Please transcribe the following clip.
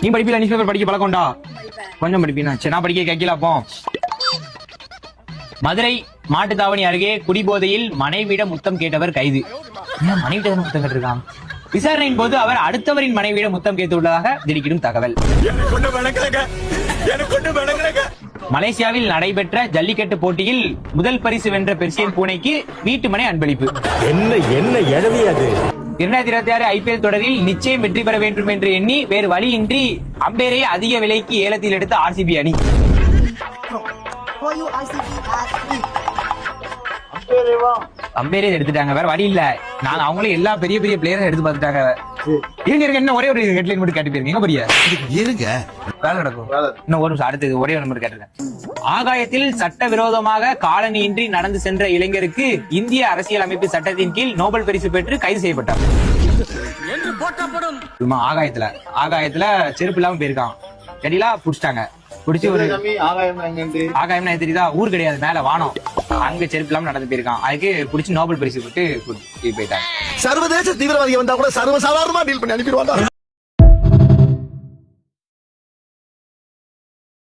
நீ படிப்பில news paper படிக்க பழக்கம்டா? கொஞ்சம் படிப்பீனா? சரி, நான் படிக்க கேட்கல. அப்போ மதுரை மாட்டுத்தாவணி அருகே குடிபோதையில் மனைவியிடம் முத்தம் கேட்டவர் கைது. மனைவியிடம் முத்தம் கேட்டிருக்கான். விசாரணையின் போது அவர் அடுத்தவரின் மனைவியிடம் முத்தம் கேட்டுள்ளதாக திடுக்கிடும் தகவல். மலேசியாவில் நடைபெற்ற ஜல்லிக்கட்டு போட்டியில் முதல் பரிசு வென்ற பெர்சியன் பூனைக்கு வீட்டு மனை அன்பளிப்பு. என்ன என்ன எழவி அது? 2026 IPL தொடரில் நிச்சயம் வெற்றி பெற வேண்டும் என்று எண்ணி வேறு வழியின்றி அம்பேரை அதிக விலைக்கு ஏலத்தில் எடுத்த RCB அணி. அம்பேரே எடுத்துட்டாங்க, வேற வழி இல்ல. நான் அவங்களும் எல்லா பெரிய பெரிய பிளேயரும் எடுத்து பார்த்துட்டாங்க. இருங்க என்ன ஒரே ஒரு ஹெட்லைன் மட்டும் கேட்டு போயிருங்க. எங்க போறியா? இருங்க, வேலை நடக்கும். இன்னும் ஒரு நிமிஷம், அடுத்தது ஒரே ஒரு நம்பர் கேட்டிருக்கேன். ஆகாயத்தில் சட்டவிரோதமாக காலணியின்றி நடந்து சென்ற இளைஞருக்கு இந்திய அரசியல் அமைப்பு சட்டத்தின் கீழ் நோபல் பரிசு பெற்று கைது செய்யப்பட்டார். ஆகாயத்துல செருப்பு இல்லாம போயிருக்கான். செடிலா புடிச்சிட்டாங்க. புடிச்சு ஒரு ஆகாயம்னா தெரியுதா? ஊர் கிடையாது, மேல வானம். அங்க செருப்பு இல்லாம நடந்து போயிருக்கான். அதுக்கு புடிச்சு நோபல் பரிசு போட்டு போயிட்டாங்க. சர்வதேச தீவிரவாதி வந்தா கூட சர்வசாதாரணமா டீல் பண்ணி அனுப்பிடுவாங்க.